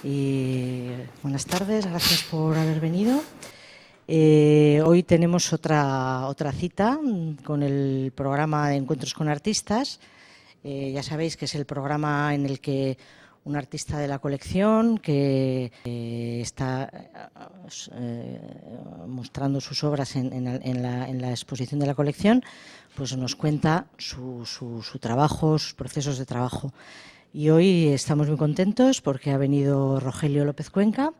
Y buenas tardes, gracias por haber venido. Hoy tenemos otra cita con el programa de Encuentros con Artistas. Ya sabéis que es el programa en el que un artista de la colección que está mostrando sus obras en la exposición de la colección, pues nos cuenta su trabajo, sus procesos de trabajo. Y hoy estamos muy contentos porque ha venido Rogelio López Cuenca,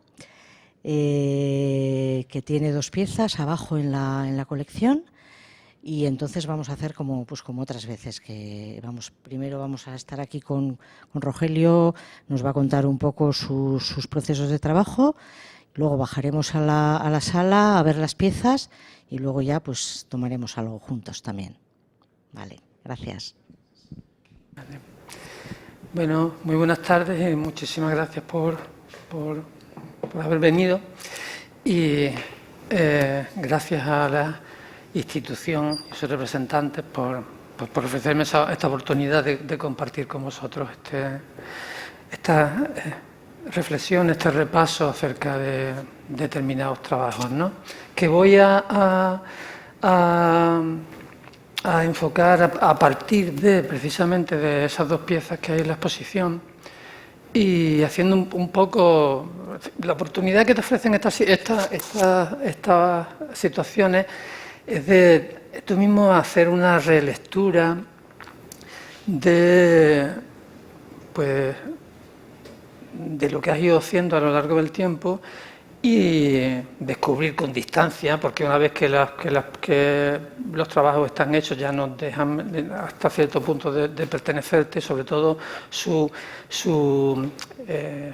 que tiene 2 piezas abajo en la colección. Y entonces vamos a hacer como otras veces, que primero vamos a estar aquí con Rogelio, nos va a contar un poco sus procesos de trabajo, luego bajaremos a la sala a ver las piezas y luego ya pues tomaremos algo juntos también. Vale, gracias. Vale. Bueno, muy buenas tardes y muchísimas gracias por haber venido y gracias a la institución y sus representantes por ofrecerme esta oportunidad de compartir con vosotros esta reflexión, este repaso acerca de determinados trabajos, ¿no? Que voy a enfocar a partir precisamente de esas 2 piezas que hay en la exposición y haciendo un poco la oportunidad que te ofrecen estas situaciones es de tú mismo hacer una relectura de lo que has ido haciendo a lo largo del tiempo y descubrir con distancia, porque una vez que los trabajos están hechos ya nos dejan hasta cierto punto de pertenecerte, sobre todo su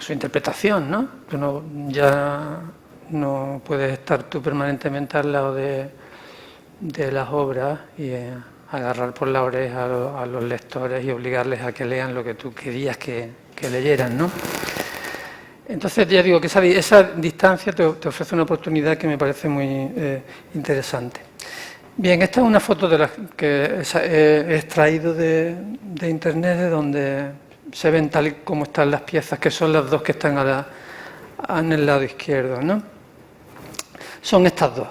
interpretación, ¿no? Ya no puedes estar tú permanentemente al lado de las obras y agarrar por la oreja a los lectores y obligarles a que lean lo que tú querías que leyeran, ¿no? Entonces, ya digo que esa distancia te ofrece una oportunidad que me parece muy interesante. Bien, esta es una foto de las que he extraído de internet, de donde se ven tal y como están las piezas, que son las 2 que están en el lado izquierdo, ¿no? Son estas 2.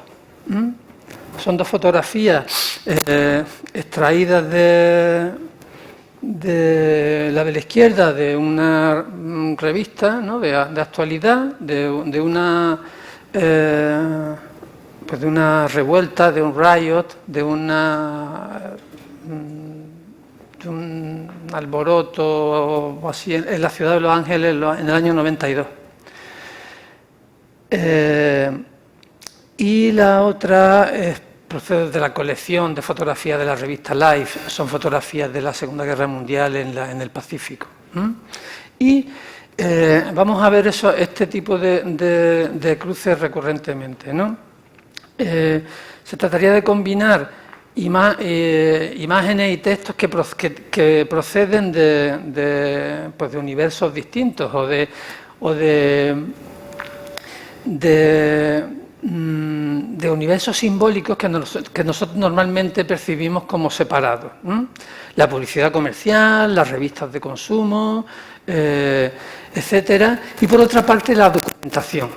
Son 2 fotografías extraídas de la izquierda, de una revista, ¿no? de actualidad, de una revuelta, de un riot, de un alboroto o así en la ciudad de Los Ángeles en el año 92. Y la otra procede de la colección de fotografías de la revista Life, son fotografías de la Segunda Guerra Mundial en el Pacífico. Y vamos a ver este tipo de cruces recurrentemente, ¿no? Se trataría de combinar imágenes y textos que proceden de universos distintos o de universos simbólicos que nosotros normalmente percibimos como separados. La publicidad comercial, las revistas de consumo, etcétera. Y por otra parte la documentación.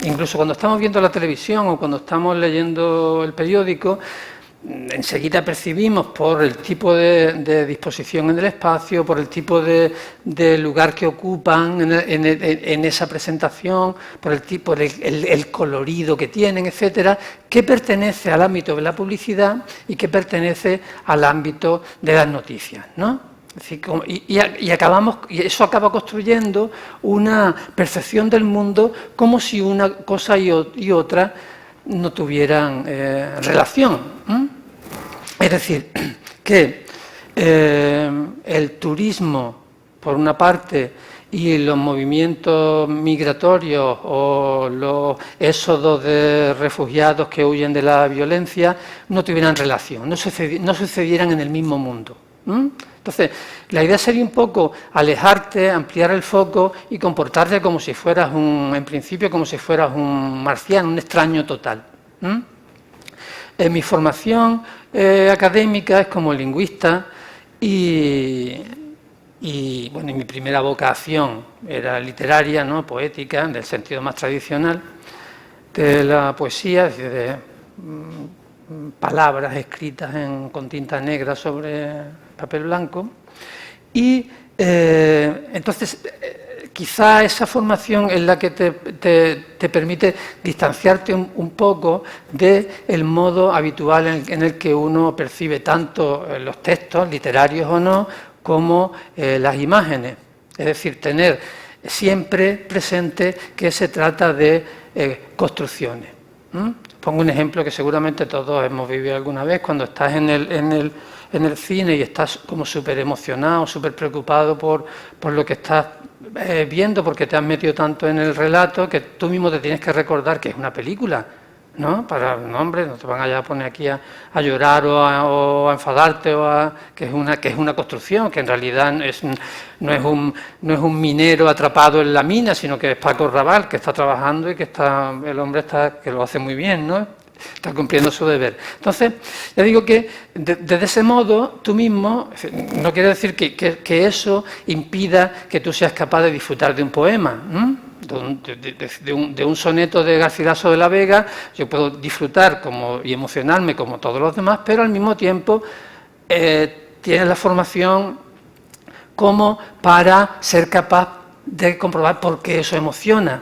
Incluso cuando estamos viendo la televisión o cuando estamos leyendo el periódico, enseguida percibimos por el tipo de disposición en el espacio, por el tipo de lugar que ocupan en esa presentación, por el tipo, el colorido que tienen, etcétera, que pertenece al ámbito de la publicidad y que pertenece al ámbito de las noticias, ¿no? Es decir, y eso acaba construyendo una percepción del mundo como si una cosa y otra no tuvieran relación. Es decir, que el turismo, por una parte, y los movimientos migratorios o los éxodos de refugiados que huyen de la violencia no tuvieran relación, no sucedieran en el mismo mundo. Entonces, la idea sería un poco alejarte, ampliar el foco y comportarte como si fueras en principio, como si fueras un marciano, un extraño total. Mi formación académica es como lingüista y y bueno, y mi primera vocación era literaria, ¿no? Poética, en el sentido más tradicional de la poesía, es decir, de palabras escritas con tinta negra sobre papel blanco. Y entonces, quizá esa formación es la que te permite distanciarte un poco del modo habitual en el que uno percibe tanto los textos, literarios o no, como las imágenes. Es decir, tener siempre presente que se trata de construcciones. Pongo un ejemplo que seguramente todos hemos vivido alguna vez, cuando estás en el cine y estás como súper emocionado, súper preocupado por lo que estás viendo, porque te has metido tanto en el relato que tú mismo te tienes que recordar que es una película, ¿no? No, hombre, no te van a poner aquí a llorar o a enfadarte, que es una construcción, que en realidad no es un minero atrapado en la mina, sino que es Paco Rabanne, que está trabajando y que el hombre que lo hace muy bien, ¿no? Está cumpliendo su deber. Entonces, ya digo que de ese modo, tú mismo, no quiere decir que eso impida que tú seas capaz de disfrutar de un poema, de un soneto de Garcilaso de la Vega. Yo puedo disfrutar y emocionarme como todos los demás, pero al mismo tiempo tienes la formación como para ser capaz de comprobar por qué eso emociona.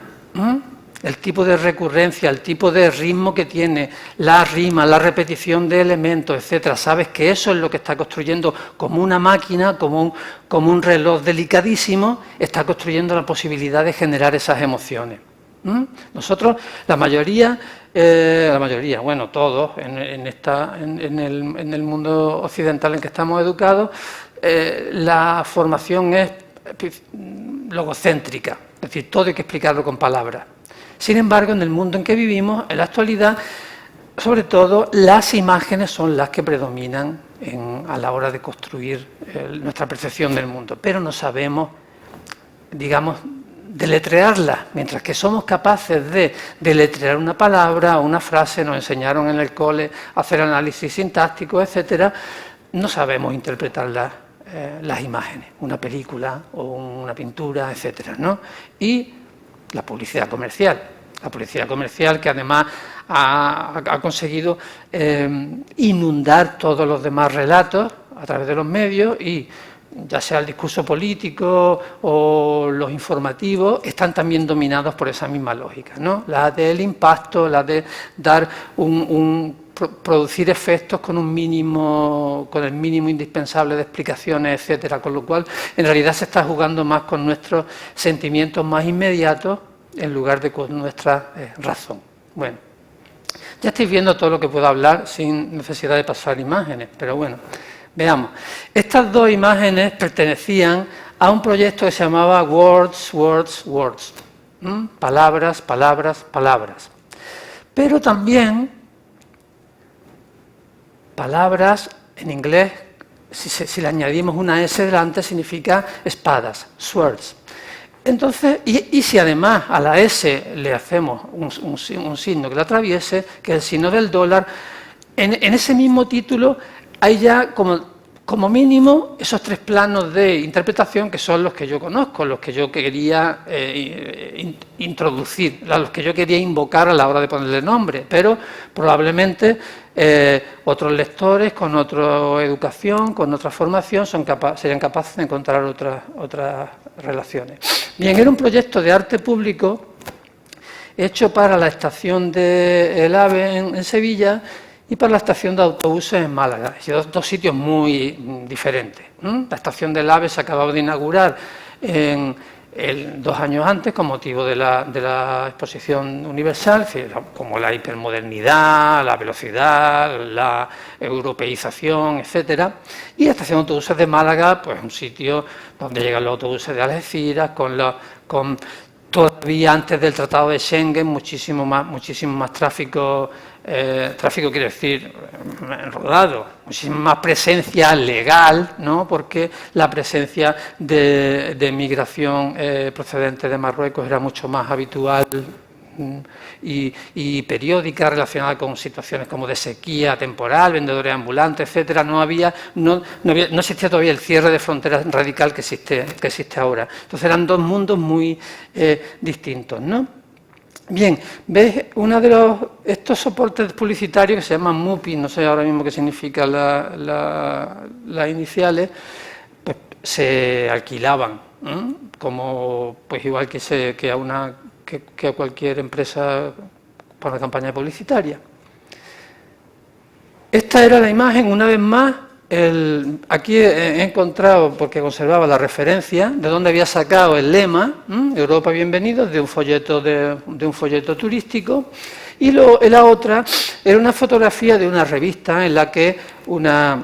El tipo de recurrencia, el tipo de ritmo que tiene, la rima, la repetición de elementos, etcétera. Sabes que eso es lo que está construyendo, como una máquina, como un reloj delicadísimo, está construyendo la posibilidad de generar esas emociones. Nosotros, la mayoría, bueno, todos en el mundo occidental en que estamos educados, la formación es logocéntrica, es decir, todo hay que explicarlo con palabras. Sin embargo, en el mundo en que vivimos, en la actualidad, sobre todo, las imágenes son las que predominan a la hora de construir nuestra percepción del mundo, pero no sabemos, digamos, deletrearlas. Mientras que somos capaces de deletrear una palabra o una frase, nos enseñaron en el cole a hacer análisis sintáctico, etcétera, no sabemos interpretar las imágenes, una película o una pintura, etcétera, ¿no? Y la publicidad comercial que además ha conseguido inundar todos los demás relatos a través de los medios, y ya sea el discurso político o los informativos, están también dominados por esa misma lógica, ¿no? La del impacto, la de dar producir efectos con el mínimo indispensable de explicaciones, etcétera, con lo cual en realidad se está jugando más con nuestros sentimientos más inmediatos en lugar de con nuestra razón. Bueno, ya estáis viendo todo lo que puedo hablar sin necesidad de pasar imágenes, pero bueno, veamos. Estas dos imágenes pertenecían a un proyecto que se llamaba Words, Words, Words. Palabras, palabras, palabras. Pero también palabras, en inglés, si le añadimos una S delante, significa espadas, swords. Entonces, y si además a la S le hacemos un signo que la atraviese, que es el signo del dólar, en ese mismo título hay ya como mínimo esos tres planos de interpretación que son los que yo conozco, los que yo quería introducir, los que yo quería invocar a la hora de ponerle nombre, pero probablemente otros lectores con otra educación, con otra formación, serían capaces de encontrar otras relaciones. Bien, era un proyecto de arte público hecho para la estación del AVE en Sevilla y para la estación de autobuses en Málaga, dos sitios muy diferentes. La estación del AVE se acababa de inaugurar 2 años antes con motivo de la exposición universal, como la hipermodernidad, la velocidad, la europeización, etcétera. Y la estación de autobuses de Málaga, pues un sitio donde llegan los autobuses de Algeciras, con todavía antes del Tratado de Schengen, muchísimo más tráfico quiere decir rodado, muchísima más presencia legal, ¿no? Porque la presencia de migración procedente de Marruecos era mucho más habitual y periódicas relacionadas con situaciones como de sequía temporal, vendedores ambulantes, etcétera. No existía todavía el cierre de fronteras radical que existe ahora. Entonces eran dos mundos muy distintos, ¿no? Bien, ¿ves? Uno de estos soportes publicitarios que se llaman MUPI, no sé ahora mismo qué significa las iniciales, pues se alquilaban, como pues igual que a cualquier empresa para una campaña publicitaria. Esta era la imagen, una vez más. Aquí he encontrado, porque conservaba la referencia, de dónde había sacado el lema, Europa bienvenidos, de un folleto turístico, y la otra era una fotografía de una revista en la que una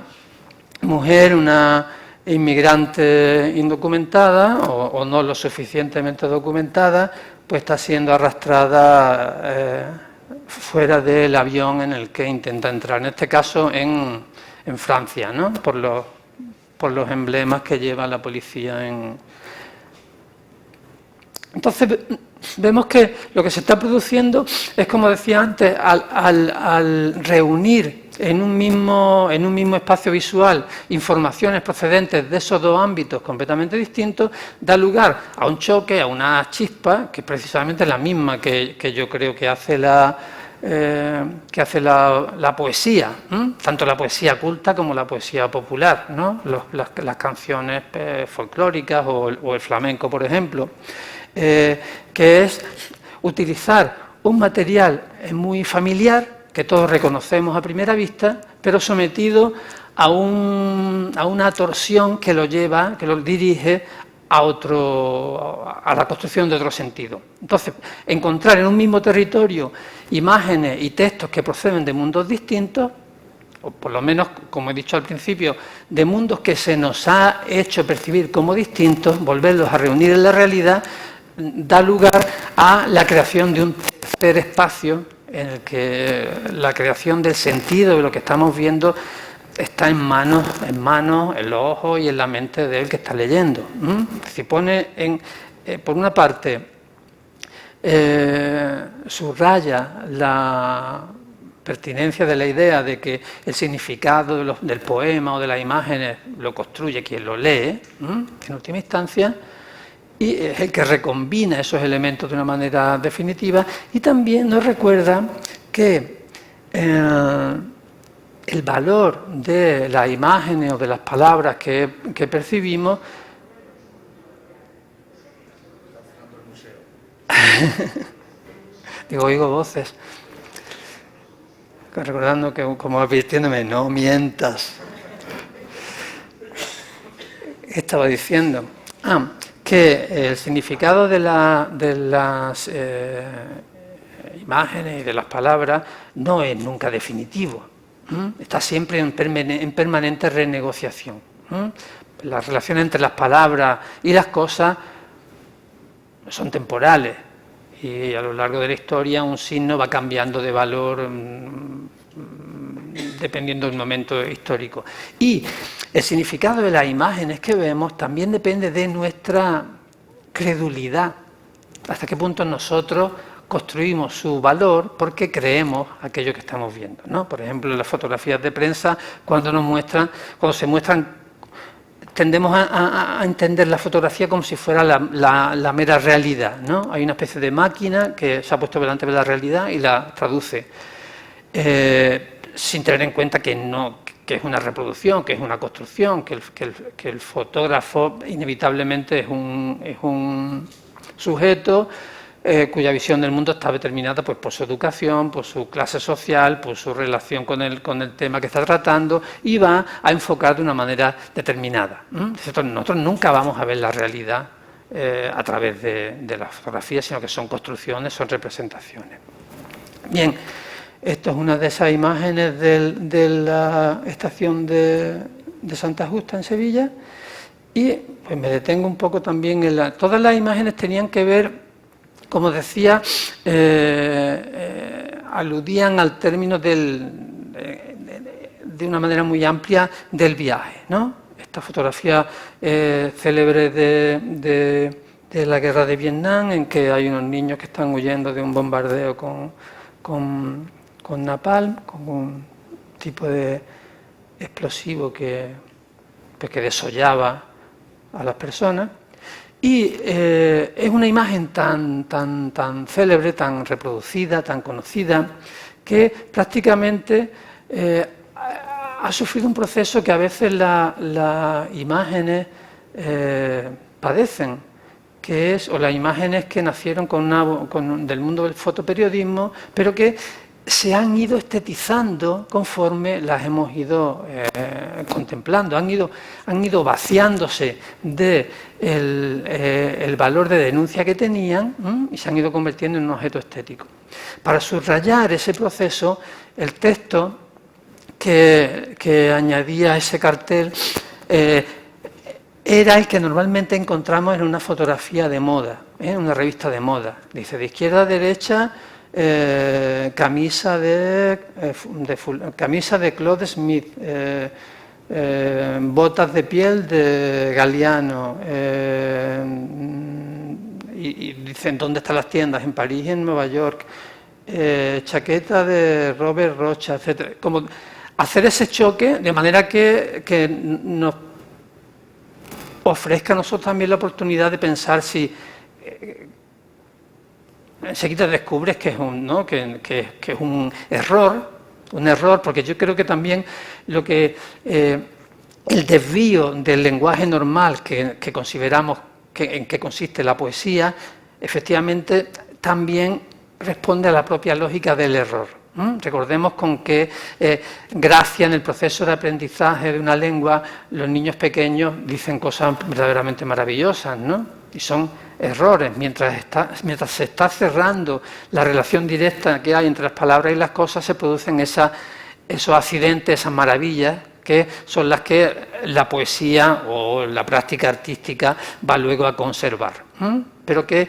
mujer, una inmigrante indocumentada o no lo suficientemente documentada, pues está siendo arrastrada fuera del avión en el que intenta entrar, en este caso en Francia, ¿no? Por los emblemas que lleva la policía Entonces, vemos que lo que se está produciendo es, como decía antes, al reunir en un mismo espacio visual informaciones procedentes de esos dos ámbitos completamente distintos, da lugar a un choque, a una chispa, que es precisamente la misma que yo creo que hace la poesía, tanto la poesía culta como la poesía popular, ¿no? Las canciones folclóricas o el flamenco, por ejemplo, que es utilizar un material muy familiar, que todos reconocemos a primera vista, pero sometido a una torsión que lo dirige a la construcción de otro sentido. Entonces, encontrar en un mismo territorio imágenes y textos que proceden de mundos distintos, o por lo menos, como he dicho al principio, de mundos que se nos ha hecho percibir como distintos, volverlos a reunir en la realidad, da lugar a la creación de un tercer espacio en el que la creación del sentido de lo que estamos viendo está en manos, en los ojos y en la mente del que está leyendo. Se pone por una parte, subraya la pertinencia de la idea de que el significado del poema o de las imágenes lo construye quien lo lee, en última instancia, y es el que recombina esos elementos de una manera definitiva, y también nos recuerda que el valor de las imágenes o de las palabras que percibimos digo, oigo voces recordando que, como advirtiéndome, no mientas. Estaba diciendo que el significado de las imágenes y de las palabras no es nunca definitivo. Está siempre en permanente renegociación. Las relaciones entre las palabras y las cosas son temporales y a lo largo de la historia un signo va cambiando de valor dependiendo del momento histórico. Y el significado de las imágenes que vemos también depende de nuestra credulidad. Hasta qué punto nosotros construimos su valor porque creemos aquello que estamos viendo, ¿no? Por ejemplo, en las fotografías de prensa, cuando se muestran, tendemos a entender la fotografía como si fuera la mera realidad, ¿no? Hay una especie de máquina que se ha puesto delante de la realidad y la traduce, sin tener en cuenta que es una reproducción, que es una construcción, que el fotógrafo inevitablemente es un sujeto cuya visión del mundo está determinada pues, por su educación, por su clase social, por su relación con el tema que está tratando, y va a enfocar de una manera determinada. Nosotros nunca vamos a ver la realidad a través de la fotografía, sino que son construcciones, son representaciones. Bien, esto es una de esas imágenes de la estación de Santa Justa en Sevilla, y pues me detengo un poco también en todas las imágenes tenían que ver, como decía, aludían al término de una manera muy amplia del viaje, ¿no? Esta fotografía célebre de de la guerra de Vietnam, en que hay unos niños que están huyendo de un bombardeo con napalm, con un tipo de explosivo que desollaba a las personas. Y es una imagen tan célebre, tan reproducida, tan conocida, que prácticamente ha sufrido un proceso que a veces las imágenes padecen, que es, o las imágenes que nacieron del mundo del fotoperiodismo, pero que se han ido estetizando conforme las hemos ido contemplando, han ido vaciándose del valor de denuncia que tenían y se han ido convirtiendo en un objeto estético. Para subrayar ese proceso, el texto que añadía ese cartel era el que normalmente encontramos en una fotografía de moda, en una revista de moda. Dice, de izquierda a derecha, camisa de Claude Smith, botas de piel de Galliano, y dicen dónde están las tiendas, en París y en Nueva York, chaqueta de Robert Rocha, etc. Como hacer ese choque de manera que nos ofrezca a nosotros también la oportunidad de pensar si enseguida descubres que es un error, porque yo creo que también el desvío del lenguaje normal que consideramos en qué consiste la poesía, efectivamente también responde a la propia lógica del error. Recordemos con qué gracia en el proceso de aprendizaje de una lengua los niños pequeños dicen cosas verdaderamente maravillosas, ¿no? Y son errores. Mientras se está cerrando la relación directa que hay entre las palabras y las cosas, se producen esos accidentes, esas maravillas, que son las que la poesía o la práctica artística va luego a conservar. Pero que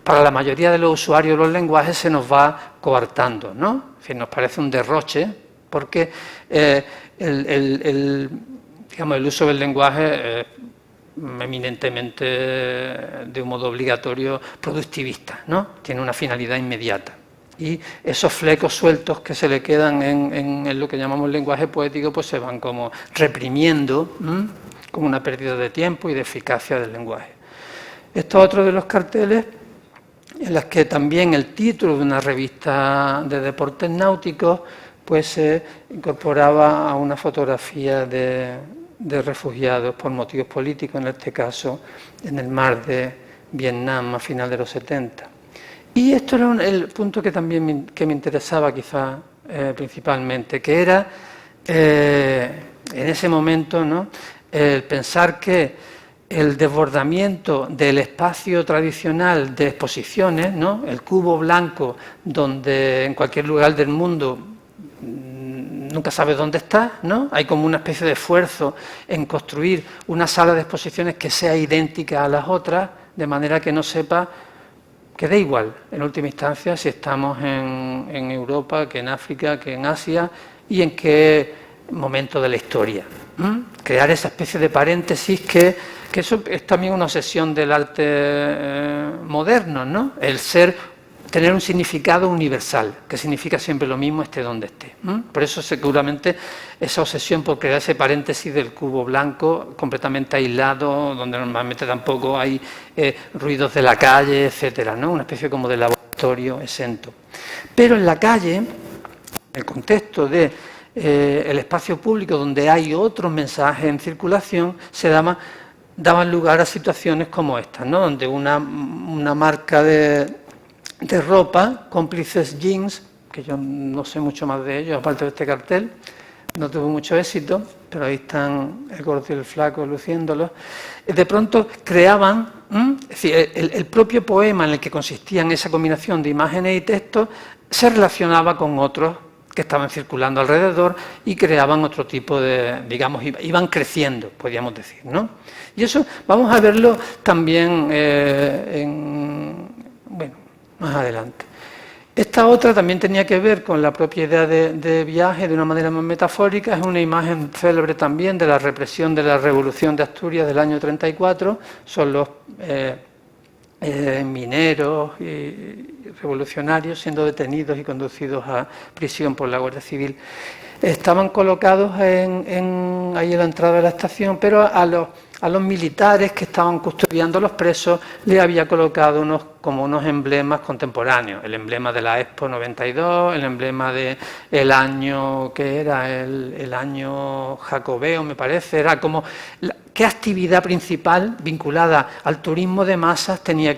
para la mayoría de los usuarios de los lenguajes se nos va coartando, ¿no? Es decir, nos parece un derroche, porque el uso del lenguaje es eminentemente, de un modo obligatorio, productivista, ¿no? Tiene una finalidad inmediata. Y esos flecos sueltos que se le quedan en lo que llamamos lenguaje poético, pues se van como reprimiendo, como una pérdida de tiempo y de eficacia del lenguaje. Esto es otro de los carteles en los que también el título de una revista de deportes náuticos pues se incorporaba a una fotografía de refugiados por motivos políticos, en este caso en el mar de Vietnam a final de los 70. Y esto era el punto que también me interesaba quizá principalmente, que era en ese momento, ¿no?, el pensar que el desbordamiento del espacio tradicional de exposiciones, ¿no?, el cubo blanco donde en cualquier lugar del mundo nunca sabes dónde está, ¿no? Hay como una especie de esfuerzo en construir una sala de exposiciones que sea idéntica a las otras, de manera que no sepa, que da igual, en última instancia, si estamos en Europa, que en África, que en Asia, y en qué momento de la historia. Crear esa especie de paréntesis que eso es también una obsesión del arte moderno, ¿no? Tener un significado universal, que significa siempre lo mismo, esté donde esté. Por eso seguramente esa obsesión por crear ese paréntesis del cubo blanco completamente aislado, donde normalmente tampoco hay ruidos de la calle, etcétera, ¿no? Una especie como de laboratorio exento. Pero en la calle, en el contexto de el espacio público donde hay otros mensajes en circulación, se daban lugar a situaciones como estas, ¿no?, donde una marca de ropa, Cómplices Jeans, que yo no sé mucho más de ellos, aparte de este cartel, no tuvo mucho éxito, pero ahí están el gordo y el flaco luciéndolos, de pronto creaban, es decir, el propio poema en el que consistía en esa combinación de imágenes y textos se relacionaba con otros que estaban circulando alrededor y creaban otro tipo de, digamos, iban creciendo, podríamos decir, ¿no? Y eso vamos a verlo también más adelante. Esta otra también tenía que ver con la propia idea de viaje de una manera más metafórica. Es una imagen célebre también de la represión de la Revolución de Asturias del año 34. Son mineros y revolucionarios siendo detenidos y conducidos a prisión por la Guardia Civil. Estaban colocados ahí en la entrada de la estación, pero a los militares que estaban custodiando a los presos les había colocado unos emblemas contemporáneos, el emblema de la Expo 92, el emblema del año, que era el año jacobeo, me parece, era como qué actividad principal vinculada al turismo de masas tenía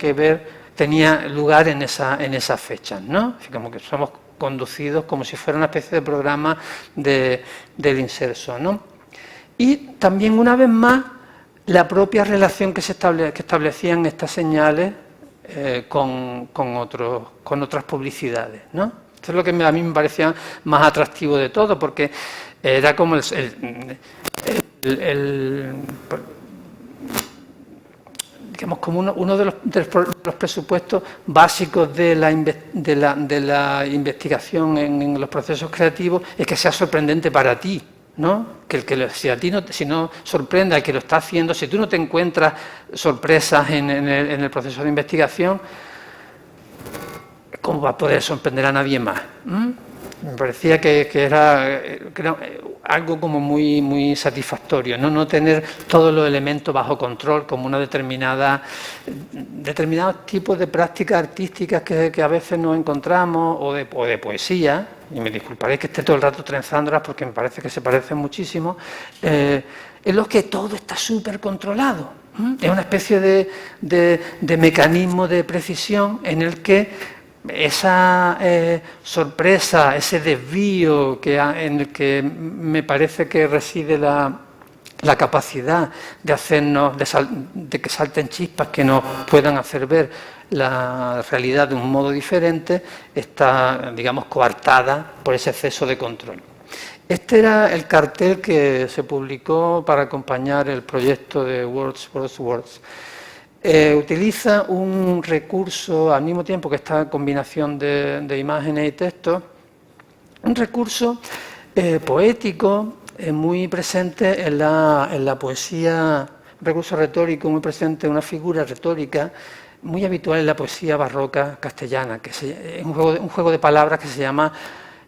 lugar en esas fechas, ¿no? Así como que somos conducidos como si fuera una especie de programa del Inserso, ¿no? Y también, una vez más, la propia relación que establecían estas señales con otras publicidades, ¿no? Esto es lo que a mí me parecía más atractivo de todo, porque era como digamos, como uno de los presupuestos básicos de la investigación en los procesos creativos es que sea sorprendente para ti, ¿no? Si no sorprende al que lo está haciendo, si tú no te encuentras sorpresas en el proceso de investigación, ¿cómo va a poder sorprender a nadie más? Me parecía que era algo como muy satisfactorio, no tener todos los elementos bajo control, como una determinados tipos de prácticas artísticas que a veces nos encontramos, o de poesía, y me disculparéis que esté todo el rato trenzándolas porque me parece que se parecen muchísimo, en los que todo está súper controlado. Es una especie de mecanismo de precisión en el que esa sorpresa, ese desvío en el que me parece que reside la capacidad de hacernos, de que salten chispas que nos puedan hacer ver la realidad de un modo diferente, está, digamos, coartada por ese exceso de control. Este era el cartel que se publicó para acompañar el proyecto de Words. Utiliza un recurso, al mismo tiempo que esta combinación de imágenes y textos, un recurso poético muy presente en la poesía, un recurso retórico muy presente, una figura retórica muy habitual en la poesía barroca castellana, que es un juego de palabras que se llama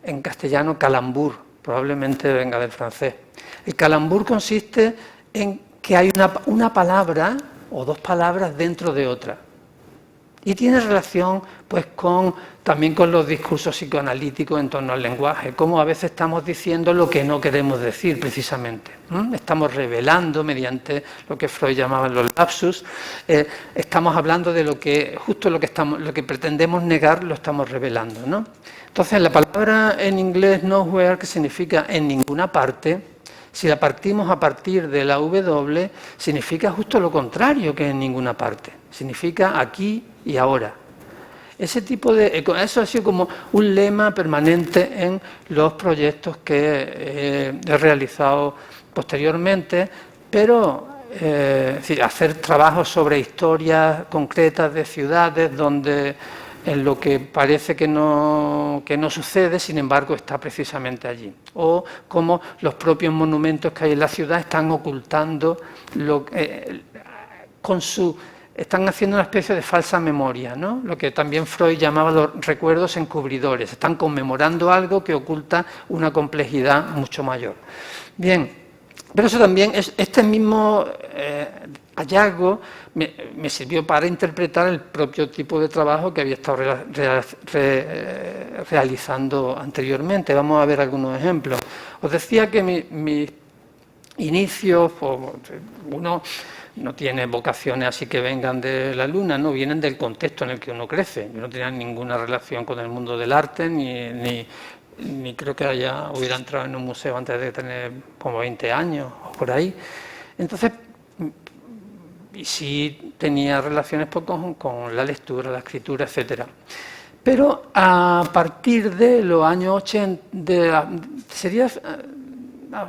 en castellano calambur, probablemente venga del francés. El calambur consiste en que hay una palabra o dos palabras dentro de otra. Y tiene relación pues también con los discursos psicoanalíticos en torno al lenguaje, como a veces estamos diciendo lo que no queremos decir precisamente. Estamos revelando mediante lo que Freud llamaba los lapsus, estamos hablando de lo que pretendemos negar, lo estamos revelando, ¿no? Entonces, la palabra en inglés nowhere, que significa en ninguna parte, si la partimos a partir de la W, significa justo lo contrario que en ninguna parte. Significa aquí y ahora. Eso ha sido como un lema permanente en los proyectos que he realizado posteriormente, pero hacer trabajos sobre historias concretas de ciudades donde en lo que parece que no sucede, sin embargo, está precisamente allí. O como los propios monumentos que hay en la ciudad están ocultando, están haciendo una especie de falsa memoria, ¿no? Lo que también Freud llamaba los recuerdos encubridores. Están conmemorando algo que oculta una complejidad mucho mayor. Bien, pero eso también, este mismo hallazgo me sirvió para interpretar el propio tipo de trabajo que había estado realizando anteriormente. Vamos a ver algunos ejemplos. Os decía que mis inicios, uno no tiene vocaciones así que vengan de la luna, no, vienen del contexto en el que uno crece. Yo no tenía ninguna relación con el mundo del arte, ni creo que hubiera entrado en un museo antes de tener como 20 años o por ahí. Entonces, y sí tenía relaciones pues, con la lectura, la escritura, etcétera. Pero a partir de los años 80, sería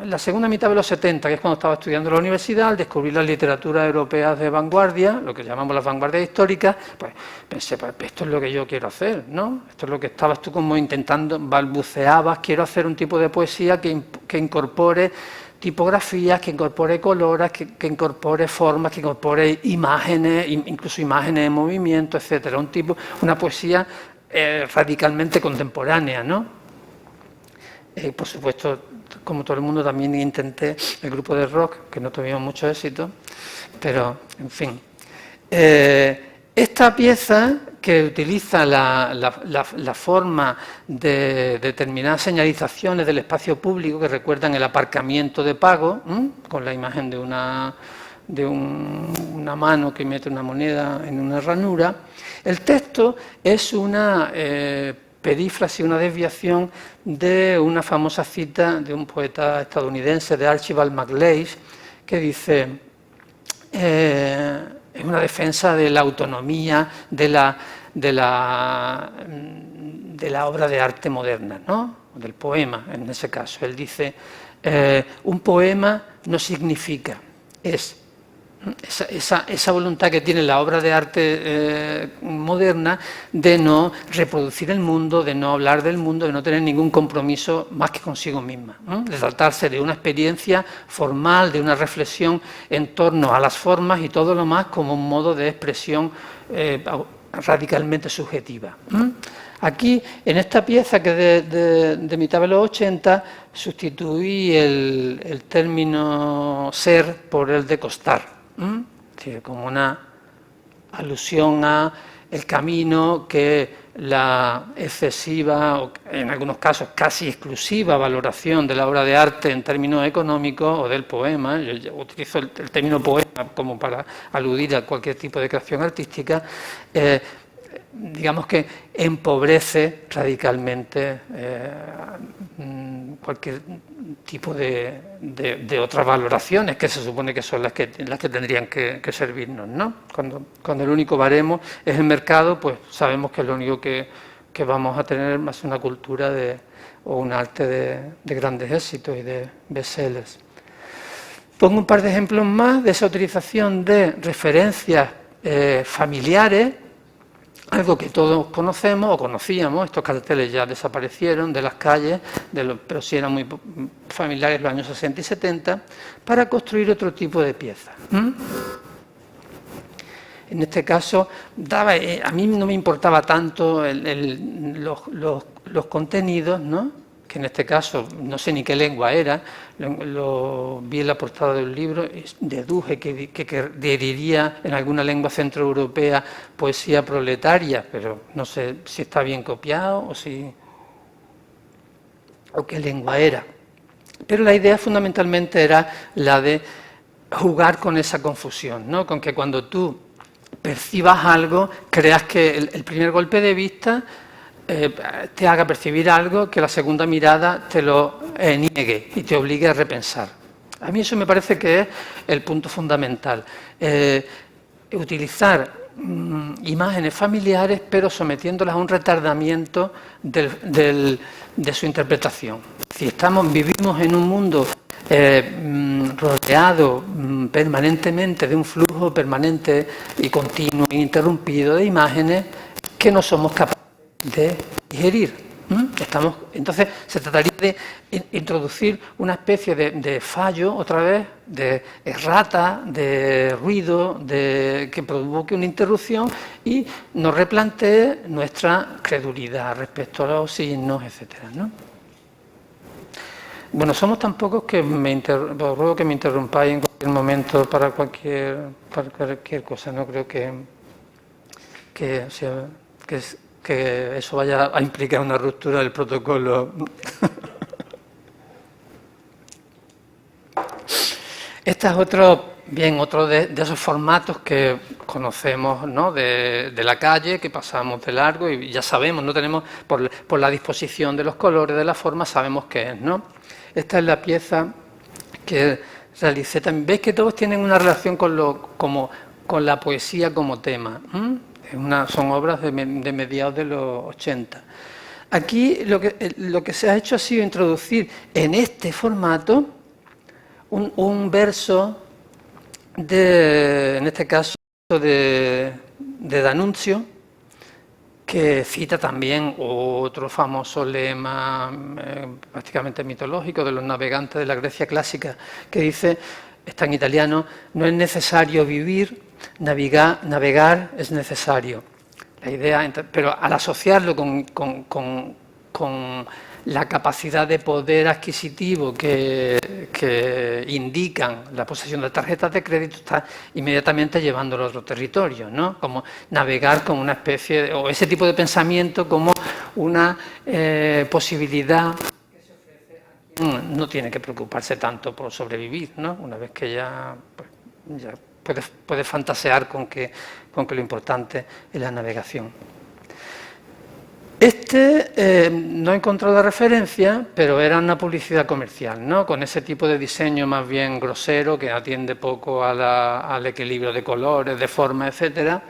la segunda mitad de los 70, que es cuando estaba estudiando en la universidad, al descubrir las literaturas europeas de vanguardia, lo que llamamos las vanguardias históricas, pues pensé, pues esto es lo que yo quiero hacer, ¿no? Esto es lo que estabas tú como intentando, balbuceabas, quiero hacer un tipo de poesía que incorpore tipografías, que incorpore colores, que incorpore formas, que incorpore imágenes, incluso imágenes en movimiento, etcétera. Una poesía radicalmente contemporánea, ¿no? Por supuesto, como todo el mundo, también intenté el grupo de rock, que no tuvimos mucho éxito, pero, en fin. Esta pieza, que utiliza la forma de determinadas señalizaciones del espacio público que recuerdan el aparcamiento de pago, con la imagen de una mano que mete una moneda en una ranura. El texto es una perífrasis, una desviación de una famosa cita de un poeta estadounidense, de Archibald MacLeish, que dice, es una defensa de la autonomía de la obra de arte moderna, ¿no? Del poema, en ese caso. Él dice, un poema no significa, es esa voluntad que tiene la obra de arte moderna de no reproducir el mundo, de no hablar del mundo, de no tener ningún compromiso más que consigo misma, de tratarse de una experiencia formal, de una reflexión en torno a las formas y todo lo más como un modo de expresión radicalmente subjetiva. Aquí, en esta pieza, que es de mitad de los 80, sustituí el término ser por el de costar. Como una alusión a el camino que la excesiva, o en algunos casos casi exclusiva, valoración de la obra de arte en términos económicos o del poema. Yo utilizo el término poema como para aludir a cualquier tipo de creación artística. Digamos que empobrece radicalmente cualquier tipo de otras valoraciones que se supone que son las que tendrían que servirnos, ¿no? Cuando el único baremo es el mercado, pues sabemos que lo único que vamos a tener más una cultura o un arte de grandes éxitos y de bestsellers. Pongo un par de ejemplos más de esa utilización de referencias familiares, algo que todos conocemos o conocíamos. Estos carteles ya desaparecieron de las calles, pero sí eran muy familiares en los años 60 y 70, para construir otro tipo de piezas. En este caso, a mí no me importaba tanto los contenidos, ¿no? Que en este caso no sé ni qué lengua era, lo vi en la portada del libro, deduje que diría en alguna lengua centroeuropea poesía proletaria, pero no sé si está bien copiado o qué lengua era. Pero la idea fundamentalmente era la de jugar con esa confusión, ¿no? Con que cuando tú percibas algo, creas que el primer golpe de vista te haga percibir algo que la segunda mirada te lo niegue y te obligue a repensar. A mí eso me parece que es el punto fundamental. Utilizar imágenes familiares, pero sometiéndolas a un retardamiento de su interpretación. Si vivimos en un mundo rodeado permanentemente de un flujo permanente y continuo e ininterrumpido de imágenes que no somos capaces de digerir. Entonces se trataría de introducir una especie de fallo, otra vez, de errata, de ruido, que provoque una interrupción y nos replantee nuestra credulidad respecto a los signos, etcétera, ¿no? Bueno, somos tan pocos que os ruego que me interrumpáis en cualquier momento para cualquier cosa. No creo que eso vaya a implicar una ruptura del protocolo. Este es otro de esos formatos que conocemos, ¿no? de la calle, que pasamos de largo y ya sabemos, no tenemos por la disposición de los colores, de la forma, sabemos qué es, ¿no? Esta es la pieza que realicé también. Veis que todos tienen una relación con la poesía como tema. Son obras de mediados de los 80. Aquí lo que se ha hecho ha sido introducir en este formato un verso, en este caso de D'Annunzio, que cita también otro famoso lema prácticamente mitológico de los navegantes de la Grecia clásica, que dice, está en italiano, no es necesario vivir, navegar es necesario. La idea, pero al asociarlo con la capacidad de poder adquisitivo que indican la posesión de tarjetas de crédito, está inmediatamente llevándolo a otro territorio, ¿no? Como navegar como una especie, o ese tipo de pensamiento como una posibilidad que se ofrece a quien no tiene que preocuparse tanto por sobrevivir, ¿no? Una vez que ya, pues, ya puede fantasear con que lo importante es la navegación. No he encontrado la referencia, pero era una publicidad comercial, ¿no? Con ese tipo de diseño más bien grosero, que atiende poco al equilibrio de colores, de formas, etc.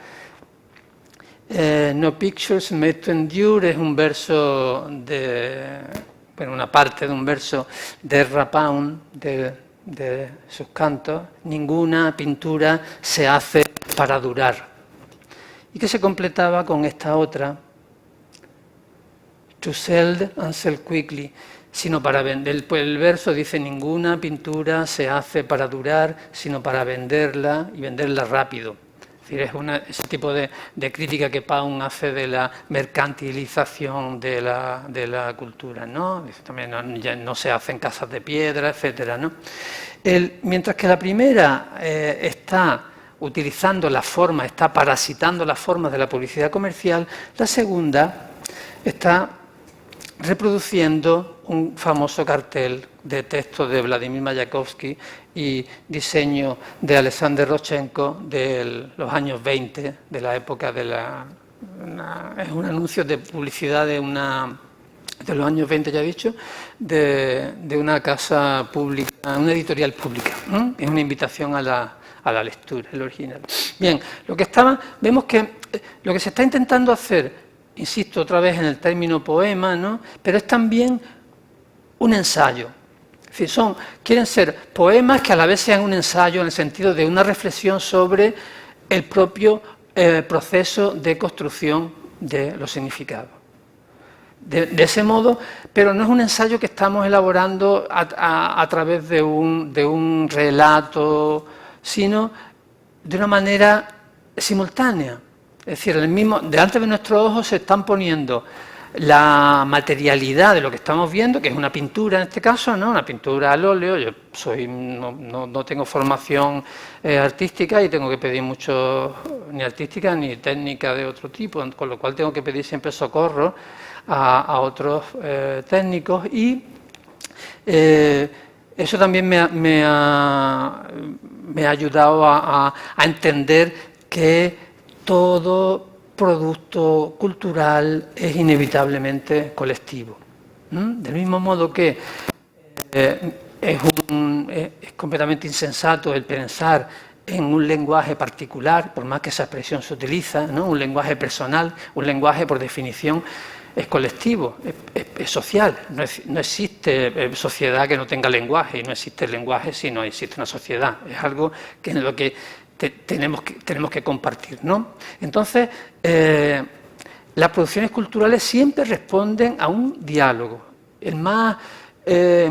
No pictures made to endure es un verso una parte de un verso de Ezra Pound, de sus cantos. Ninguna pintura se hace para durar. Y que se completaba con esta otra, to sell and sell quickly, sino para vender. El verso dice, ninguna pintura se hace para durar, sino para venderla y venderla rápido. Es decir, es ese tipo de crítica que Pound hace de la mercantilización de la cultura, ¿no? También ya no se hacen casas de piedra, etcétera, ¿no? Mientras que la primera está utilizando la forma, está parasitando las formas de la publicidad comercial, la segunda está reproduciendo un famoso cartel de texto de Vladimir Mayakovsky y diseño de Alexander Rodchenko de los años 20, de la época es un anuncio de publicidad de los años 20, ya he dicho, de una casa pública, una editorial pública. Es una invitación a la lectura, el original. Bien, vemos que lo que se está intentando hacer, insisto otra vez en el término poema, ¿no? Pero es también un ensayo. Es decir, quieren ser poemas que a la vez sean un ensayo en el sentido de una reflexión sobre el propio proceso de construcción de los significados. De ese modo, pero no es un ensayo que estamos elaborando a través de un relato, sino de una manera simultánea. Es decir, delante de nuestros ojos se están poniendo la materialidad de lo que estamos viendo, que es una pintura en este caso, ¿no? Una pintura al óleo. Yo no tengo formación artística y tengo que pedir mucho, ni artística ni técnica de otro tipo, con lo cual tengo que pedir siempre socorro a otros técnicos y eso también me ha ayudado a entender que todo producto cultural es inevitablemente colectivo. Del mismo modo que es completamente insensato el pensar en un lenguaje particular, por más que esa expresión se utiliza, ¿no? Un lenguaje personal, un lenguaje por definición es colectivo, es social. No existe sociedad que no tenga lenguaje, y no existe lenguaje si no existe una sociedad. Es algo en lo que tenemos que compartir, ¿no? Entonces, las producciones culturales siempre responden a un diálogo. El más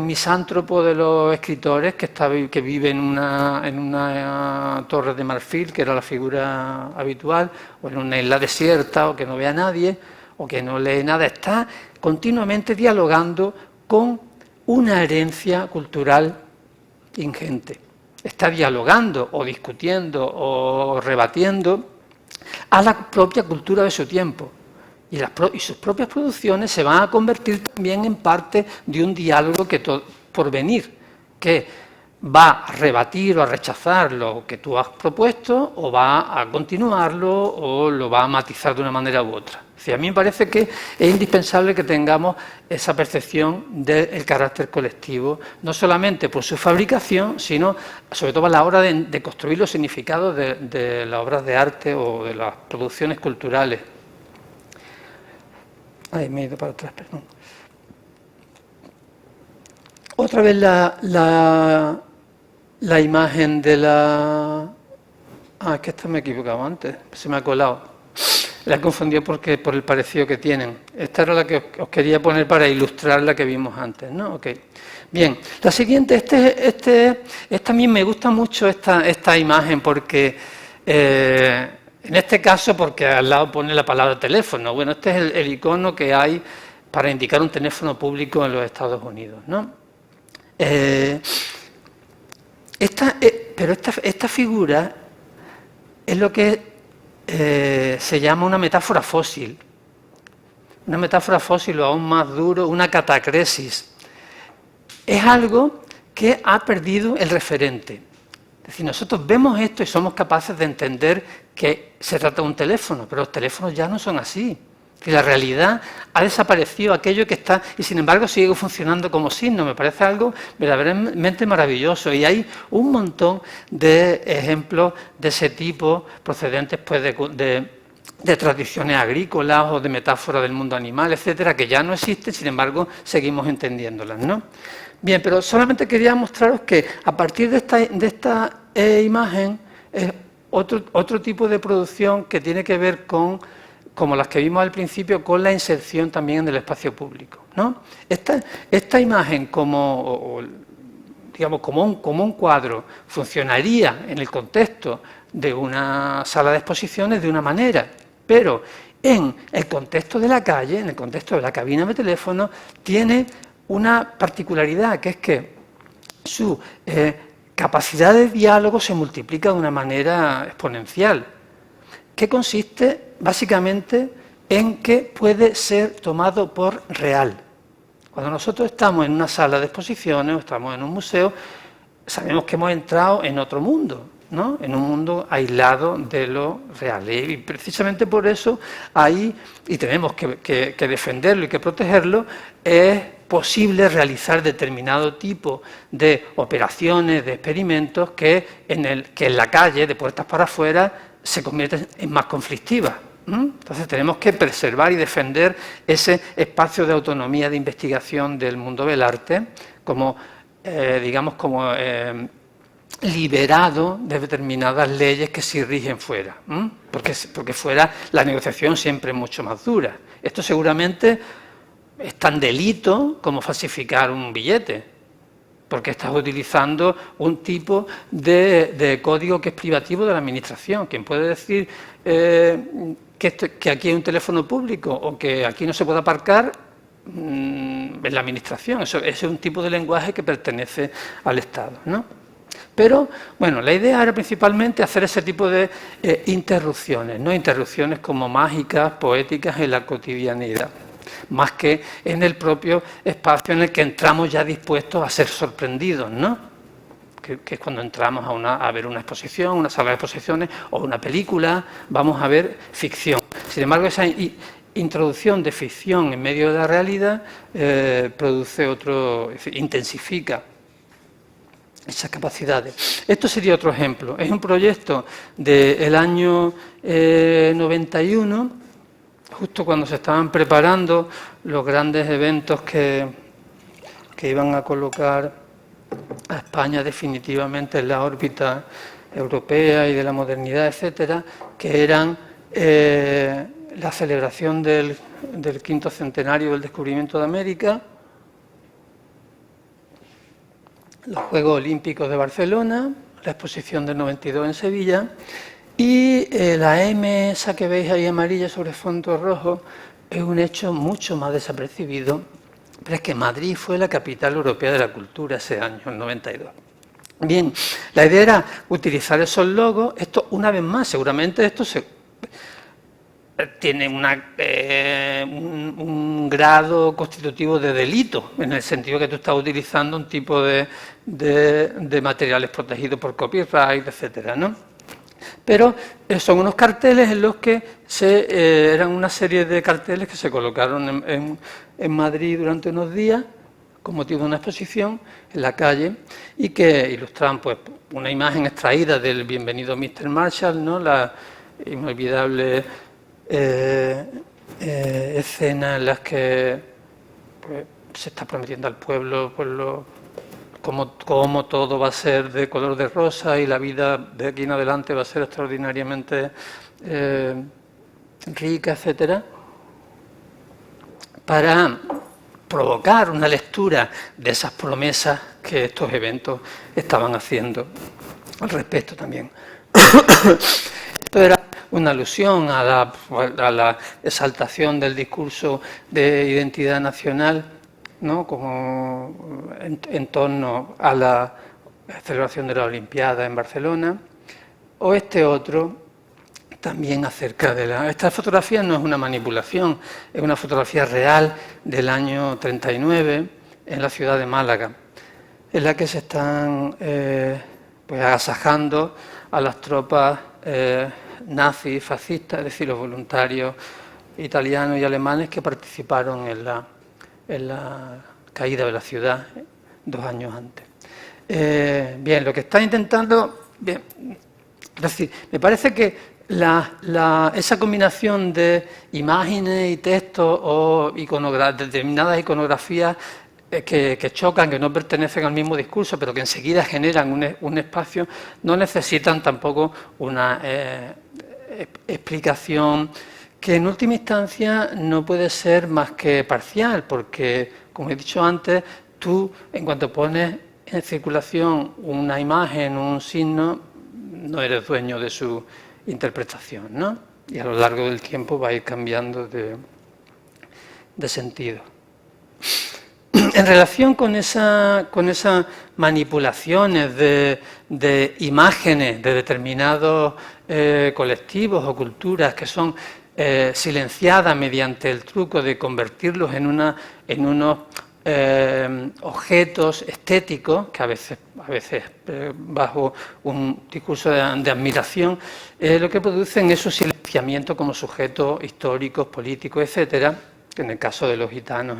misántropo de los escritores que vive en una torre de marfil, que era la figura habitual, o en una isla desierta, o que no ve a nadie, o que no lee nada, está continuamente dialogando con una herencia cultural ingente. Está dialogando o discutiendo o rebatiendo a la propia cultura de su tiempo. Y sus propias producciones se van a convertir también en parte de un diálogo por venir, que va a rebatir o a rechazar lo que tú has propuesto, o va a continuarlo, o lo va a matizar de una manera u otra. A mí me parece que es indispensable que tengamos esa percepción del carácter colectivo, no solamente por su fabricación, sino sobre todo a la hora de construir los significados de las obras de arte o de las producciones culturales. Ay, me he ido para atrás, perdón. Otra vez la imagen de la... Ah, es que esta me he equivocado antes, se me ha colado. La he confundido por el parecido que tienen. Esta era la que os quería poner para ilustrar la que vimos antes, ¿no? Ok. Bien, la siguiente, esta a mí me gusta mucho esta imagen porque, en este caso, porque al lado pone la palabra teléfono. Bueno, este es el icono que hay para indicar un teléfono público en los Estados Unidos, ¿no? Pero esta figura es lo que se llama una metáfora fósil. Una metáfora fósil o aún más duro, una catacresis. Es algo que ha perdido el referente. Es decir, nosotros vemos esto y somos capaces de entender que se trata de un teléfono, pero los teléfonos ya no son así. Que la realidad ha desaparecido aquello que está, y sin embargo sigue funcionando como signo. Me parece algo verdaderamente maravilloso. Y hay un montón de ejemplos de ese tipo, procedentes pues de tradiciones agrícolas o de metáforas del mundo animal, etcétera, que ya no existen, sin embargo seguimos entendiéndolas, ¿no? Bien, pero solamente quería mostraros que a partir de esta imagen es otro tipo de producción que tiene que ver con, como las que vimos al principio, con la inserción también en el espacio público, ¿no? Esta imagen digamos, como un cuadro funcionaría en el contexto de una sala de exposiciones de una manera, pero en el contexto de la calle, en el contexto de la cabina de teléfono, tiene una particularidad, que es que su capacidad de diálogo se multiplica de una manera exponencial, que consiste básicamente en que puede ser tomado por real. Cuando nosotros estamos en una sala de exposiciones o estamos en un museo, sabemos que hemos entrado en otro mundo, ¿no? En un mundo aislado de lo real. Y precisamente por eso ahí, y tenemos que defenderlo y que protegerlo, es posible realizar determinado tipo de operaciones, de experimentos que en la calle, de puertas para afuera, se convierten en más conflictivas. Entonces tenemos que preservar y defender ese espacio de autonomía de investigación del mundo del arte como, digamos, como liberado de determinadas leyes que sí rigen fuera, porque fuera la negociación siempre es mucho más dura. Esto seguramente es tan delito como falsificar un billete, porque estás utilizando un tipo de código que es privativo de la administración. Quien puede decir que aquí hay un teléfono público o que aquí no se puede aparcar, es la administración. Eso es un tipo de lenguaje que pertenece al Estado, ¿no? Pero, bueno, la idea era principalmente hacer ese tipo de interrupciones, ¿no? Interrupciones como mágicas, poéticas en la cotidianidad, más que en el propio espacio en el que entramos ya dispuestos a ser sorprendidos, ¿no? Que es cuando entramos a ver una exposición, una sala de exposiciones o una película, vamos a ver ficción. Sin embargo, esa introducción de ficción en medio de la realidad intensifica esas capacidades. Esto sería otro ejemplo. Es un proyecto del año 91, justo cuando se estaban preparando los grandes eventos que iban a colocar a España definitivamente en la órbita europea y de la modernidad, etcétera, que eran la celebración del 5º centenario del descubrimiento de América, los Juegos Olímpicos de Barcelona, la exposición del 92 en Sevilla y la M esa que veis ahí amarilla sobre fondo rojo es un hecho mucho más desapercibido, pero es que Madrid fue la capital europea de la cultura ese año, el 92. Bien, la idea era utilizar esos logos. Esto, una vez más, seguramente esto tiene un grado constitutivo de delito, en el sentido que tú estás utilizando un tipo de materiales protegidos por copyright, etcétera, ¿no? Pero son unos carteles en los que eran una serie de carteles que se colocaron en Madrid durante unos días con motivo de una exposición en la calle y que ilustraban pues una imagen extraída del Bienvenido Mr. Marshall, ¿no? La inolvidable escena en las que pues, se está prometiendo al pueblo pues, cómo todo va a ser de color de rosa y la vida de aquí en adelante va a ser extraordinariamente rica, etcétera, para provocar una lectura de esas promesas que estos eventos estaban haciendo al respecto también. Esto era una alusión a la exaltación del discurso de identidad nacional, ¿no?, como en torno a la celebración de la Olimpiada en Barcelona, o este otro también acerca de la... Esta fotografía no es una manipulación, es una fotografía real del año 39 en la ciudad de Málaga, en la que se están pues agasajando a las tropas nazis, fascistas, es decir, los voluntarios italianos y alemanes que participaron en la caída de la ciudad 2 años antes. Bien, lo que está intentando... Bien, es decir, me parece que esa combinación de imágenes y textos o determinadas iconografías que chocan, que no pertenecen al mismo discurso, pero que enseguida generan un espacio, no necesitan tampoco una explicación que en última instancia no puede ser más que parcial, porque, como he dicho antes, tú, en cuanto pones en circulación una imagen, un signo, no eres dueño de su interpretación, ¿no? Y a lo largo del tiempo va a ir cambiando de sentido. En relación con esas manipulaciones de imágenes de determinados colectivos o culturas que son silenciadas mediante el truco de convertirlos en unos objetos estéticos, que a veces bajo un discurso de admiración, lo que producen es su silenciamiento como sujetos históricos, políticos, etcétera, que en el caso de los gitanos,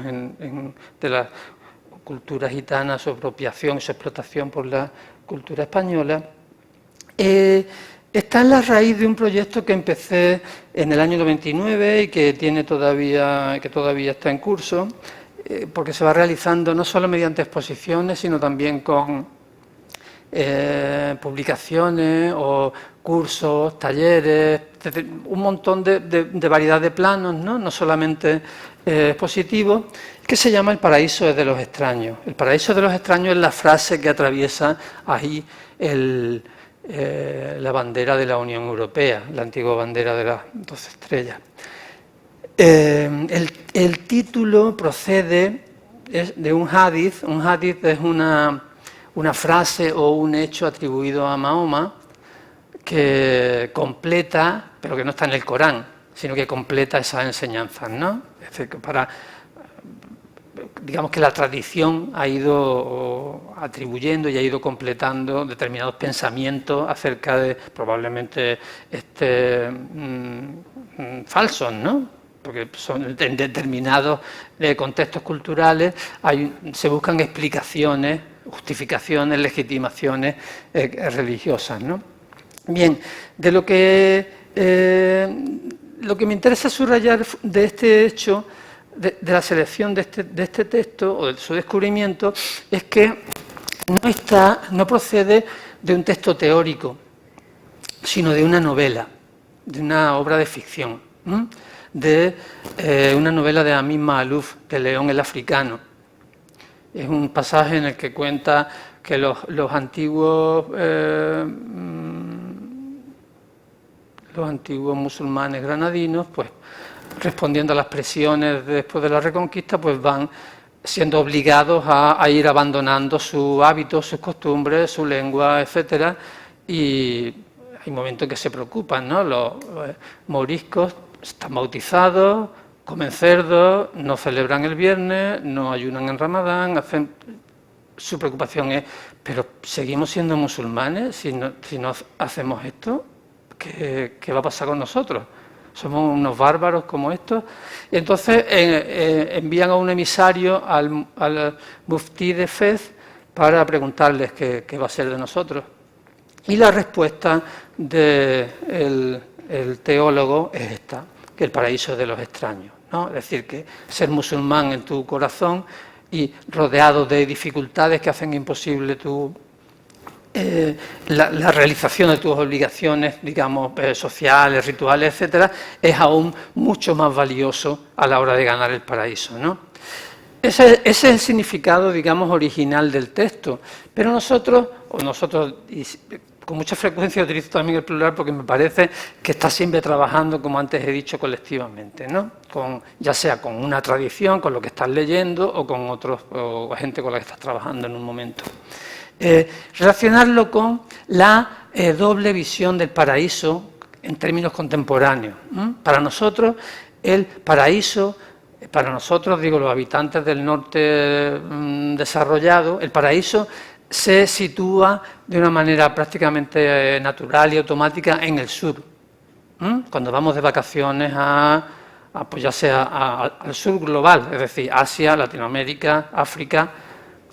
de la cultura gitana, su apropiación, su explotación por la cultura española, está en la raíz de un proyecto que empecé en el año 99 y que todavía está en curso, porque se va realizando no solo mediante exposiciones, sino también con publicaciones o cursos, talleres, un montón de variedad de planos, no solamente expositivos, que se llama El paraíso es de los extraños. El paraíso de los extraños es la frase que atraviesa ahí la bandera de la Unión Europea, la antigua bandera de las 12 estrellas. El título procede de un hadith. Un hadith es una frase o un hecho atribuido a Mahoma que completa, pero que no está en el Corán, sino que completa esas enseñanzas, ¿no? Es decir, digamos que la tradición ha ido atribuyendo y ha ido completando determinados pensamientos acerca de probablemente falsos, ¿no? Porque son en determinados contextos culturales se buscan explicaciones, justificaciones, legitimaciones religiosas, ¿no? Bien, de lo que me interesa subrayar de este hecho, de la selección de este texto o de su descubrimiento, es que no procede de un texto teórico, sino de una novela, de una obra de ficción, de una novela de Amin Maalouf, de León el Africano. Es un pasaje en el que cuenta que los antiguos musulmanes granadinos, pues respondiendo a las presiones después de la Reconquista, pues van siendo obligados a ir abandonando sus hábitos, sus costumbres, su lengua, etcétera, y hay momentos en que se preocupan, ¿no? Los moriscos están bautizados, comen cerdo, no celebran el viernes, no ayunan en Ramadán, su preocupación es, pero ¿seguimos siendo musulmanes si no hacemos esto? ¿Qué va a pasar con nosotros? ¿Somos unos bárbaros como estos? Y entonces envían a un emisario al muftí de Fez para preguntarles qué va a ser de nosotros. Y la respuesta del teólogo es esta, que el paraíso es de los extraños, ¿no? Es decir, que ser musulmán en tu corazón y rodeado de dificultades que hacen imposible tu la realización de tus obligaciones, digamos, sociales, rituales, etcétera, es aún mucho más valioso a la hora de ganar el paraíso, ¿no? Ese es el significado, digamos, original del texto. Pero nosotros, y con mucha frecuencia utilizo también el plural porque me parece que está siempre trabajando, como antes he dicho, colectivamente, ¿no? Ya sea con una tradición, con lo que estás leyendo, o con o gente con la que estás trabajando en un momento. Relacionarlo con la doble visión del paraíso en términos contemporáneos. Para nosotros, el paraíso, para nosotros, digo, los habitantes del norte desarrollado, el paraíso se sitúa de una manera prácticamente natural y automática en el sur. Cuando vamos de vacaciones pues ya sea al sur global, es decir, Asia, Latinoamérica, África,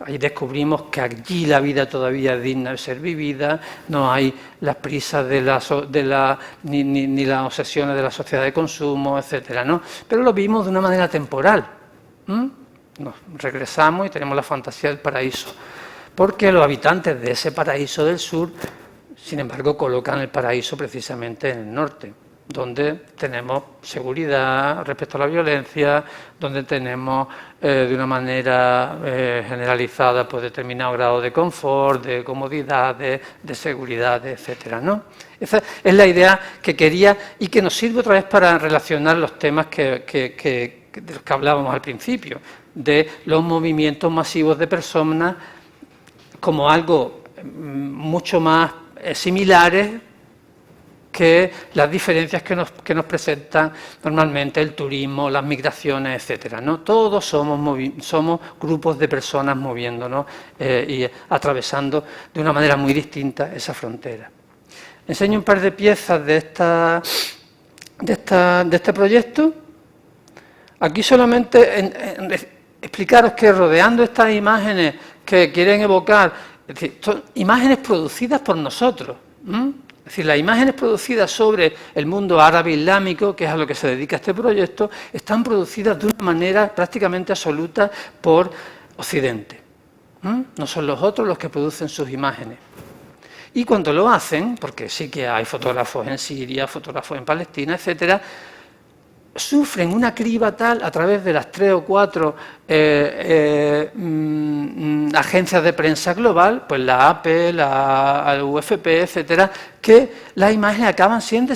ahí descubrimos que allí la vida todavía es digna de ser vivida, no hay las prisas ni las obsesiones de la sociedad de consumo, etcétera, ¿no? Pero lo vimos de una manera temporal. Nos regresamos y tenemos la fantasía del paraíso. Porque los habitantes de ese paraíso del sur, sin embargo, colocan el paraíso precisamente en el norte, donde tenemos seguridad respecto a la violencia, donde tenemos de una manera generalizada pues, determinado grado de confort, de comodidad, de seguridad, etcétera, ¿no? Esa es la idea que quería y que nos sirve otra vez para relacionar los temas de los que hablábamos al principio, de los movimientos masivos de personas como algo mucho más similares que las diferencias que nos presentan normalmente el turismo, las migraciones, etcétera, ¿no? Todos somos grupos de personas moviéndonos y atravesando de una manera muy distinta esa frontera. Enseño un par de piezas de este proyecto. Aquí solamente explicaros que rodeando estas imágenes que quieren evocar, es decir, son imágenes producidas por nosotros. Es decir, las imágenes producidas sobre el mundo árabe islámico, que es a lo que se dedica este proyecto, están producidas de una manera prácticamente absoluta por Occidente. No son los otros los que producen sus imágenes. Y cuando lo hacen, porque sí que hay fotógrafos en Siria, fotógrafos en Palestina, etcétera, sufren una criba tal a través de las 3 o 4 agencias de prensa global, pues la AP, la UFP, etcétera, que las imágenes acaban siendo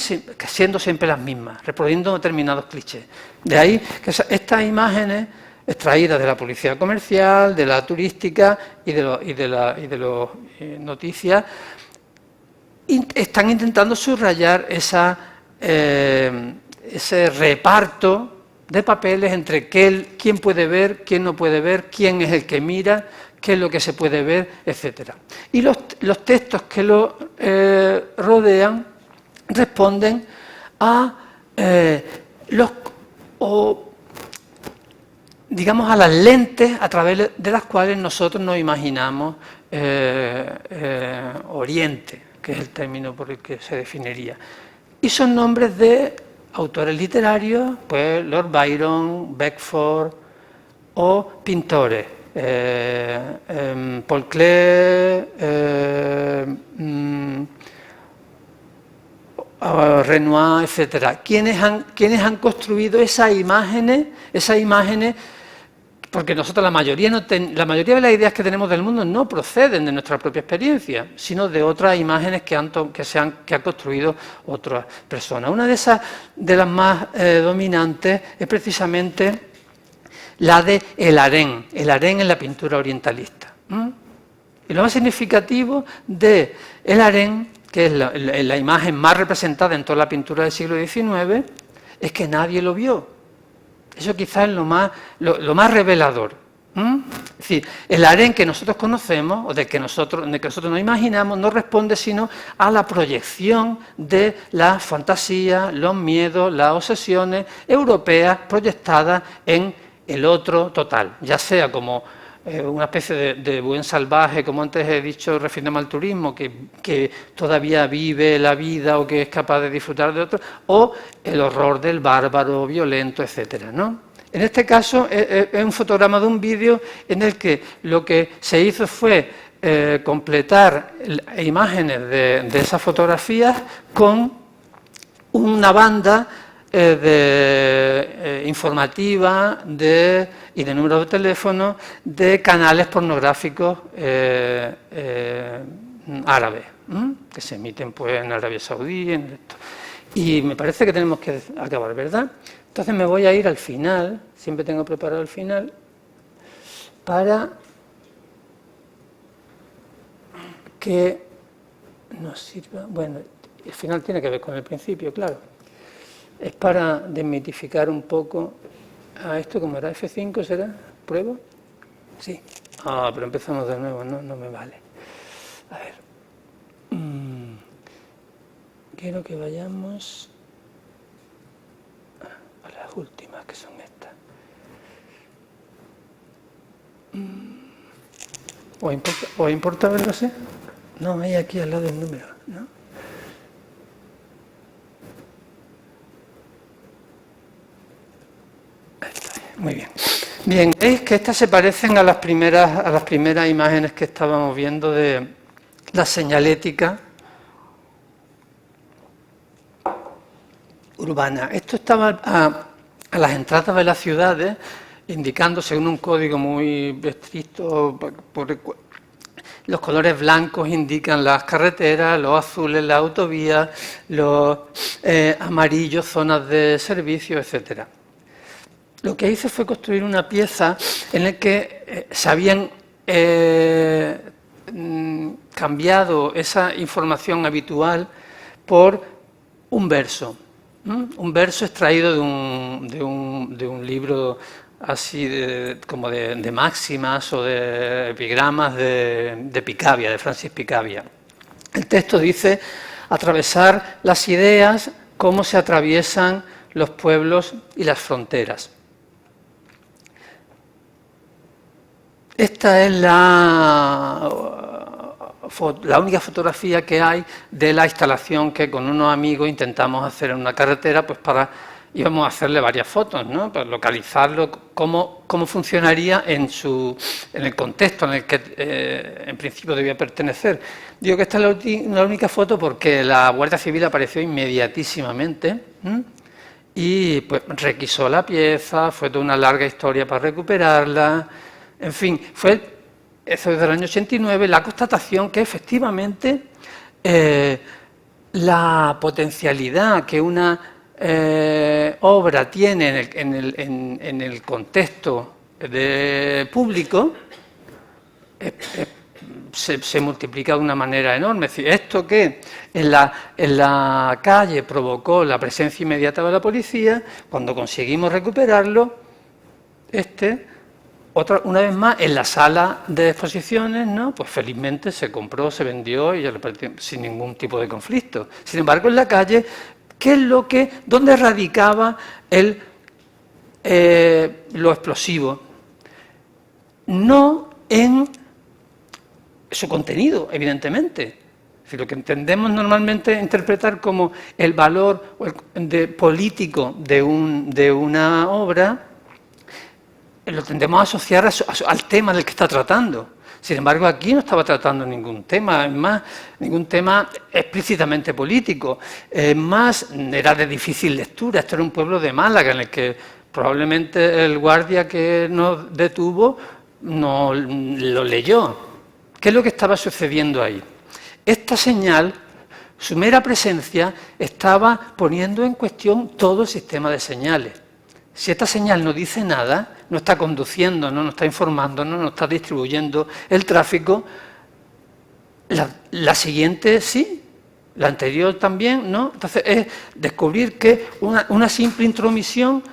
siempre las mismas, reproduciendo determinados clichés. De ahí que estas imágenes extraídas de la publicidad comercial, de la turística y de las noticias, están intentando subrayar ese reparto de papeles entre quién puede ver, quién no puede ver, quién es el que mira, qué es lo que se puede ver, etcétera. Y los textos que lo rodean responden a digamos a las lentes a través de las cuales nosotros nos imaginamos Oriente, que es el término por el que se definiría. Y son nombres de autores literarios, pues Lord Byron, Beckford o pintores, Paul Klee, Renoir, etcétera. ¿Quiénes han construido esas imágenes? Porque nosotros la mayoría de las ideas que tenemos del mundo no proceden de nuestra propia experiencia, sino de otras imágenes que han construido otras personas. Una de las más dominantes es precisamente la de el harén en la pintura orientalista. Y lo más significativo de el harén, que es la imagen más representada en toda la pintura del siglo XIX, es que nadie lo vio. Eso quizás es lo más revelador. Es decir, el harén que nosotros conocemos, o del que nosotros nos imaginamos, no responde sino a la proyección de la fantasía, los miedos, las obsesiones europeas proyectadas en el otro total, ya sea como una especie de buen salvaje, como antes he dicho, refiriéndome al turismo, que todavía vive la vida o que es capaz de disfrutar de otro, o el horror del bárbaro, violento, etcétera, ¿no? En este caso es un fotograma de un vídeo en el que lo que se hizo fue completar imágenes de esas fotografías con una banda informativa y de números de teléfono de canales pornográficos árabes, que se emiten pues en Arabia Saudí. Y me parece que tenemos que acabar, ¿verdad? Entonces me voy a ir al final, siempre tengo preparado el final, para que nos sirva. Bueno, el final tiene que ver con el principio, claro. Es para desmitificar un poco a esto, como era F5, ¿será? ¿Pruebo? Sí. Ah, pero empezamos de nuevo, no me vale. A ver. Quiero que vayamos a las últimas, que son estas. ¿Os importa verlo así? No, hay aquí al lado el número, ¿no? Muy bien. Bien, veis que estas se parecen a las primeras imágenes que estábamos viendo de la señalética urbana. Esto estaba a las entradas de las ciudades, indicando según un código muy estricto. Los colores blancos indican las carreteras, los azules las autovías, los amarillos zonas de servicio, etcétera. Lo que hice fue construir una pieza en la que se habían cambiado esa información habitual por un verso. Un verso extraído de un libro así como de máximas o de epigramas de Picabia, de Francis Picabia. El texto dice: atravesar las ideas, cómo se atraviesan los pueblos y las fronteras. Esta es la única fotografía que hay de la instalación que con unos amigos intentamos hacer en una carretera, pues íbamos a hacerle varias fotos, ¿no? Para localizarlo, cómo funcionaría en el contexto en el que en principio debía pertenecer. Digo que esta es la única foto porque la Guardia Civil apareció inmediatísimamente y pues requisó la pieza, fue toda una larga historia para recuperarla. En fin, eso desde el año 89, la constatación que efectivamente la potencialidad que una obra tiene en el contexto público se multiplica de una manera enorme. Es decir, esto que en la calle provocó la presencia inmediata de la policía, cuando conseguimos recuperarlo, una vez más, en la sala de exposiciones, ¿no? Pues felizmente se compró, se vendió y sin ningún tipo de conflicto. Sin embargo, en la calle, ¿dónde radicaba lo explosivo? No en su contenido, evidentemente. Es decir, lo que entendemos normalmente interpretar como el valor político de una obra, lo tendemos a asociar al tema del que está tratando. Sin embargo, aquí no estaba tratando ningún tema, es más, ningún tema explícitamente político. Es más, era de difícil lectura. Este era un pueblo de Málaga en el que probablemente el guardia que nos detuvo no lo leyó. ¿Qué es lo que estaba sucediendo ahí? Esta señal, su mera presencia, estaba poniendo en cuestión todo el sistema de señales. Si esta señal no dice nada, no está conduciendo, no está informando, no está distribuyendo el tráfico, la siguiente sí, la anterior también, ¿no? Entonces es descubrir que una simple intromisión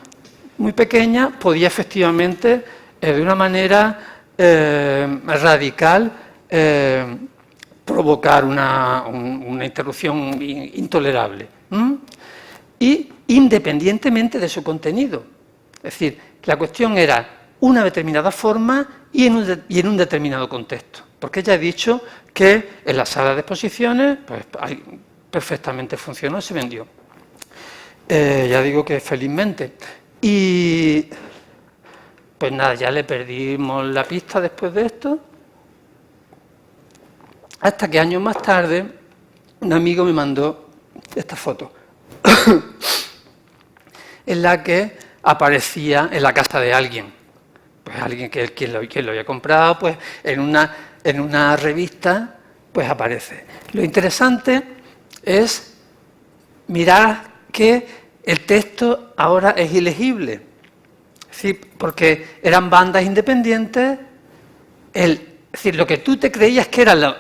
muy pequeña podía efectivamente, de una manera radical, provocar una interrupción intolerable. Y independientemente de su contenido. Es decir, la cuestión era una determinada forma y en un determinado contexto. Porque ya he dicho que en la sala de exposiciones pues, perfectamente funcionó y se vendió. Ya digo que felizmente. Y pues nada, ya le perdimos la pista después de esto. Hasta que años más tarde un amigo me mandó esta foto en la que aparecía en la casa de alguien. Pues alguien quien lo había comprado, pues en una revista, pues aparece. Lo interesante es mirar que el texto ahora es ilegible. ¿Sí? Porque eran bandas independientes. Es decir, lo que tú te creías que era...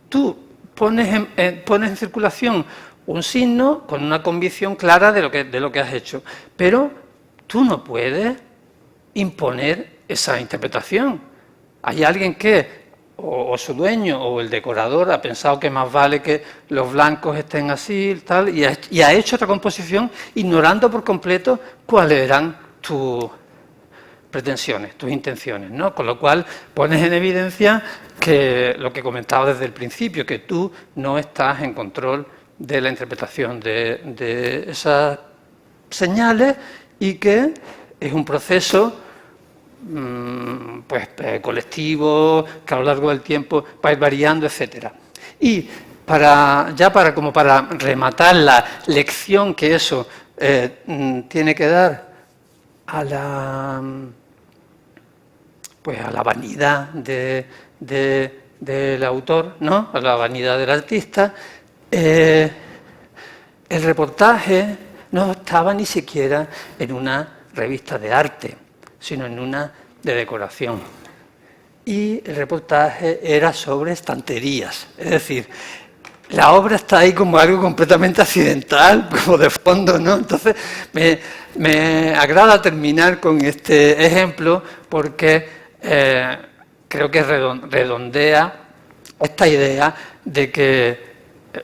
Tú pones en circulación un signo con una convicción clara de lo que has hecho. Pero tú no puedes imponer esa interpretación. Hay alguien que, o su dueño, o el decorador, ha pensado que más vale que los blancos estén así tal, y ha hecho otra composición ignorando por completo cuáles eran tus pretensiones, tus intenciones, ¿no? Con lo cual pones en evidencia que lo que comentaba desde el principio, que tú no estás en control de la interpretación de esas señales y que es un proceso pues colectivo, que a lo largo del tiempo va a ir variando, etcétera. Y para rematar la lección que eso tiene que dar a la vanidad del autor, ¿no? A la vanidad del artista, el reportaje no estaba ni siquiera en una revista de arte, sino en una de decoración. Y el reportaje era sobre estanterías, es decir, la obra está ahí como algo completamente accidental, como de fondo, ¿no? Entonces, me agrada terminar con este ejemplo porque creo que redondea esta idea de que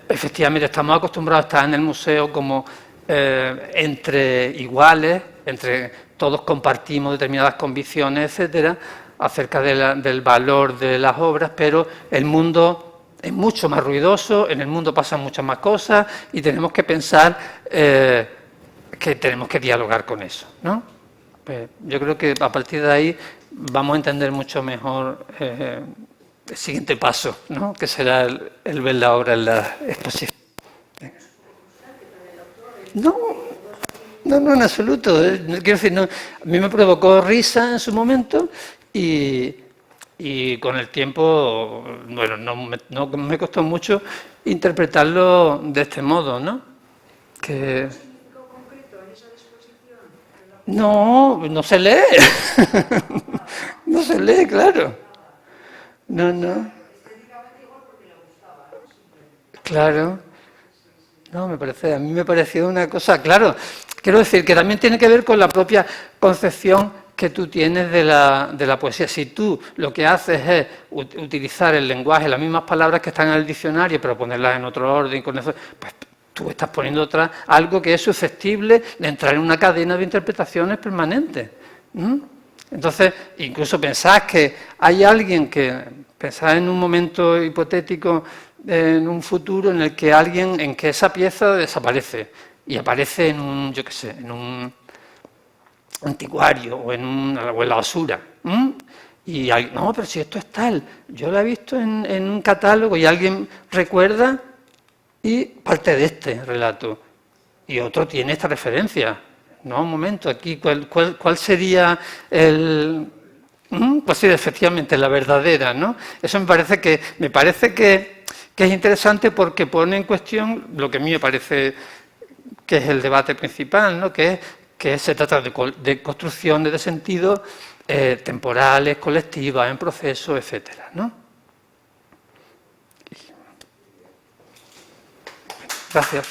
efectivamente estamos acostumbrados a estar en el museo como entre iguales, entre todos compartimos determinadas convicciones, etcétera, acerca del valor de las obras, pero el mundo es mucho más ruidoso, en el mundo pasan muchas más cosas y tenemos que pensar que tenemos que dialogar con eso, ¿no? Pues yo creo que a partir de ahí vamos a entender mucho mejor el siguiente paso, ¿no? Que será el ver la obra en la exposición. No, en absoluto. Quiero decir, no, a mí me provocó risa en su momento y con el tiempo, bueno, no me costó mucho interpretarlo de este modo, ¿no? Que no se lee. No se lee, claro. No. Claro. No, a mí me pareció una cosa, claro, quiero decir que también tiene que ver con la propia concepción que tú tienes de la poesía. Si tú lo que haces es utilizar el lenguaje, las mismas palabras que están en el diccionario, pero ponerlas en otro orden, con eso, pues tú estás poniendo algo que es susceptible de entrar en una cadena de interpretaciones permanentes. Entonces, incluso pensás que hay alguien pensás en un momento hipotético, en un futuro en el que en que esa pieza desaparece y aparece en un anticuario o en la basura. Y no, pero si esto es tal, yo lo he visto en un catálogo y alguien recuerda y parte de este relato y otro tiene esta referencia. No, un momento, aquí, ¿cuál sería pues sí, efectivamente, la verdadera, ¿no? Eso me parece que es interesante porque pone en cuestión lo que a mí me parece que es el debate principal, ¿no? Que se trata de construcciones de sentido temporales, colectivas, en proceso, etcétera, ¿no? Gracias.